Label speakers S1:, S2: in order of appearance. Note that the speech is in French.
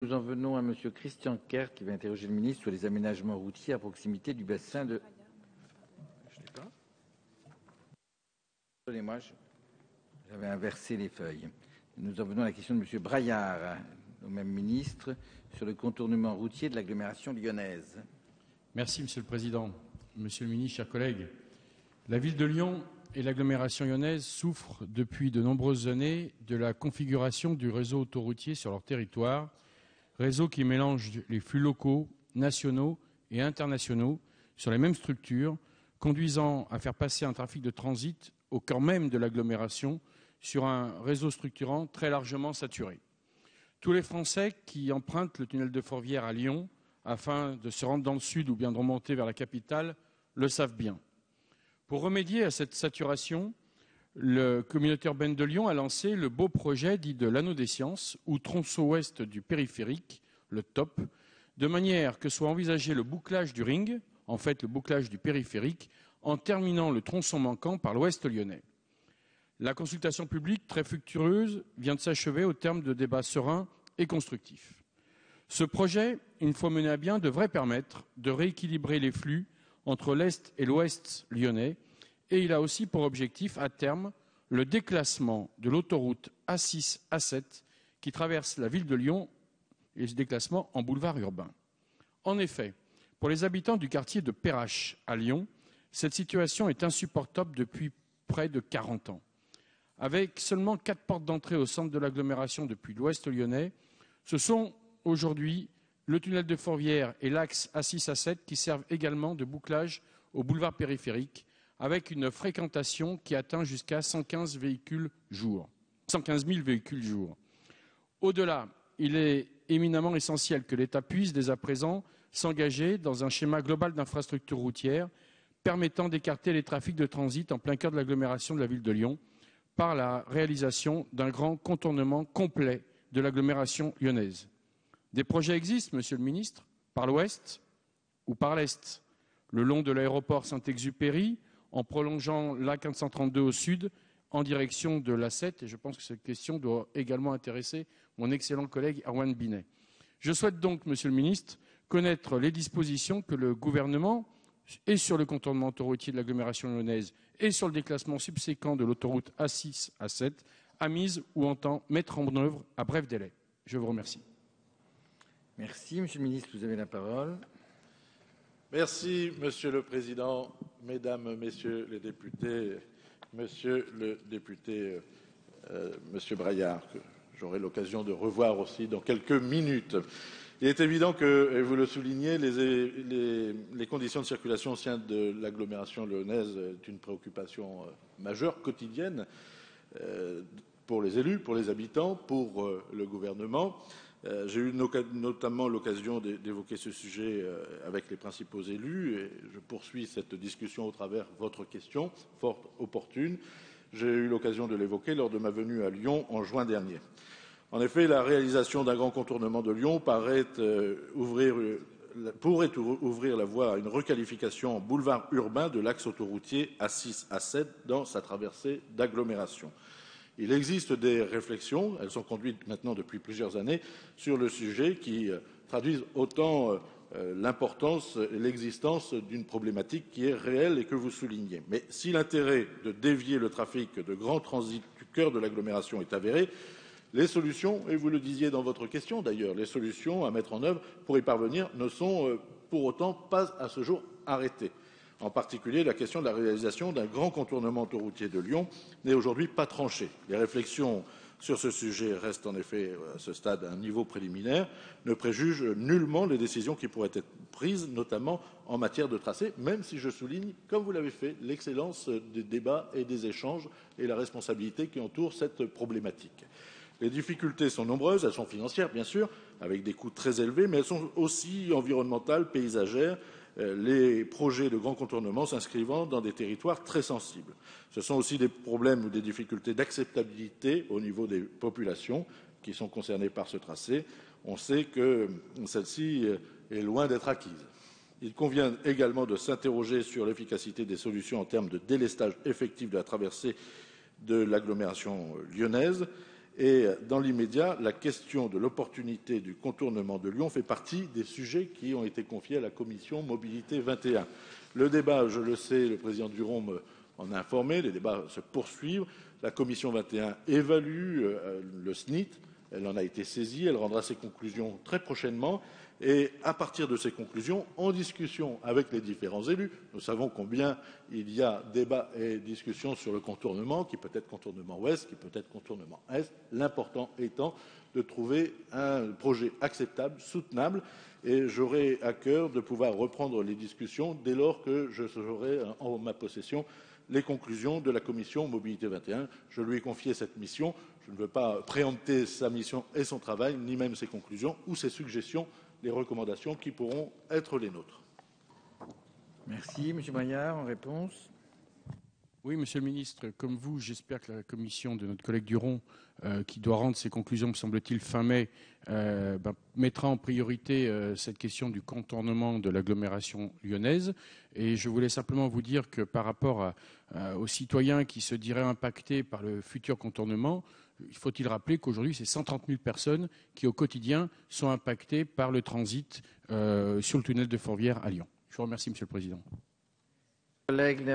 S1: Nous en venons à Monsieur Christian Kerr qui va interroger le ministre sur les aménagements routiers à proximité du bassin de... Je l'ai pas. Excusez-moi, j'avais inversé les feuilles. Nous en venons à la question de Monsieur Braillard, au même ministre, sur le contournement routier de l'agglomération lyonnaise.
S2: Merci Monsieur le Président. Monsieur le Ministre, chers collègues, la ville de Lyon et l'agglomération lyonnaise souffrent depuis de nombreuses années de la configuration du réseau autoroutier sur leur territoire, réseau qui mélange les flux locaux, nationaux et internationaux sur les mêmes structures, conduisant à faire passer un trafic de transit au cœur même de l'agglomération sur un réseau structurant très largement saturé. Tous les Français qui empruntent le tunnel de Fourvière à Lyon afin de se rendre dans le sud ou bien de remonter vers la capitale le savent bien. Pour remédier à cette saturation, le communauté urbaine de Lyon a lancé le beau projet dit de l'anneau des sciences, ou tronçon ouest du périphérique, le TOP, de manière que soit envisagé le bouclage du ring, en fait le bouclage du périphérique, en terminant le tronçon manquant par l'ouest lyonnais. La consultation publique, très fructueuse, vient de s'achever au terme de débats sereins et constructifs. Ce projet, une fois mené à bien, devrait permettre de rééquilibrer les flux entre l'est et l'ouest lyonnais, et il a aussi pour objectif, à terme, le déclassement de l'autoroute A6-A7 qui traverse la ville de Lyon et ce déclassement en boulevard urbain. En effet, pour les habitants du quartier de Perrache à Lyon, cette situation est insupportable depuis près de 40 ans. Avec seulement 4 portes d'entrée au centre de l'agglomération depuis l'ouest lyonnais, ce sont aujourd'hui le tunnel de Fourvière et l'axe A6-A7 qui servent également de bouclage au boulevard périphérique, avec une fréquentation qui atteint jusqu'à 115 000 véhicules jour. Au-delà, il est éminemment essentiel que l'État puisse dès à présent s'engager dans un schéma global d'infrastructures routières permettant d'écarter les trafics de transit en plein cœur de l'agglomération de la ville de Lyon par la réalisation d'un grand contournement complet de l'agglomération lyonnaise. Des projets existent, Monsieur le Ministre, par l'ouest ou par l'est, le long de l'aéroport Saint-Exupéry, en prolongeant l'A432 au sud, en direction de l'A7. Et je pense que cette question doit également intéresser mon excellent collègue Erwan Binet. Je souhaite donc, Monsieur le Ministre, connaître les dispositions que le gouvernement, et sur le contournement autoroutier de l'agglomération lyonnaise, et sur le déclassement subséquent de l'autoroute A6-A7, a mise ou entend mettre en œuvre à bref délai. Je vous remercie.
S1: Merci. Monsieur le ministre, vous avez la parole.
S3: Merci, Monsieur le Président, Mesdames, Messieurs les députés, Monsieur le député, Monsieur Braillard, que j'aurai l'occasion de revoir aussi dans quelques minutes. Il est évident que, et vous le soulignez, les conditions de circulation au sein de l'agglomération lyonnaise est une préoccupation majeure, quotidienne, pour les élus, pour les habitants, pour le gouvernement. J'ai eu notamment l'occasion d'évoquer ce sujet avec les principaux élus et je poursuis cette discussion au travers de votre question, fort opportune. J'ai eu l'occasion de l'évoquer lors de ma venue à Lyon en juin dernier. En effet, la réalisation d'un grand contournement de Lyon pourrait ouvrir la voie à une requalification en boulevard urbain de l'axe autoroutier A6-A7 dans sa traversée d'agglomération. Il existe des réflexions, elles sont conduites maintenant depuis plusieurs années, sur le sujet qui traduisent autant l'importance et l'existence d'une problématique qui est réelle et que vous soulignez. Mais si l'intérêt de dévier le trafic de grand transit du cœur de l'agglomération est avéré, les solutions, et vous le disiez dans votre question d'ailleurs, les solutions à mettre en œuvre pour y parvenir ne sont pour autant pas à ce jour arrêtées. En particulier, la question de la réalisation d'un grand contournement autoroutier de Lyon n'est aujourd'hui pas tranchée. Les réflexions sur ce sujet restent en effet à ce stade à un niveau préliminaire, ne préjugent nullement les décisions qui pourraient être prises, notamment en matière de tracé, même si je souligne, comme vous l'avez fait, l'excellence des débats et des échanges et la responsabilité qui entoure cette problématique. Les difficultés sont nombreuses, elles sont financières bien sûr, avec des coûts très élevés, mais elles sont aussi environnementales, paysagères, les projets de grands contournements s'inscrivant dans des territoires très sensibles. Ce sont aussi des problèmes ou des difficultés d'acceptabilité au niveau des populations qui sont concernées par ce tracé. On sait que celle-ci est loin d'être acquise. Il convient également de s'interroger sur l'efficacité des solutions en termes de délestage effectif de la traversée de l'agglomération lyonnaise Et dans l'immédiat, la question de l'opportunité du contournement de Lyon fait partie des sujets qui ont été confiés à la commission Mobilité 21. Le débat, je le sais, le président Duron m'en a informé, les débats se poursuivent. La commission 21 évalue le SNIT, elle en a été saisie, elle rendra ses conclusions très prochainement. Et à partir de ces conclusions, en discussion avec les différents élus, nous savons combien il y a débat et discussion sur le contournement, qui peut être contournement ouest, qui peut être contournement est, l'important étant de trouver un projet acceptable, soutenable, et j'aurai à cœur de pouvoir reprendre les discussions dès lors que j'aurai en ma possession les conclusions de la commission Mobilité 21. Je lui ai confié cette mission. Je ne veux pas préempter sa mission et son travail, ni même ses conclusions ou ses suggestions, les recommandations qui pourront être les nôtres.
S1: Merci. Monsieur Braillard, en réponse.
S2: Oui, Monsieur le Ministre, comme vous, j'espère que la commission de notre collègue Duron, qui doit rendre ses conclusions, me semble-t-il, fin mai, mettra en priorité cette question du contournement de l'agglomération lyonnaise. Et je voulais simplement vous dire que par rapport aux citoyens qui se diraient impactés par le futur contournement, il faut-il rappeler qu'aujourd'hui, c'est 130 000 personnes qui, au quotidien, sont impactées par le transit sur le tunnel de Fourvière à Lyon. Je vous remercie, Monsieur le Président.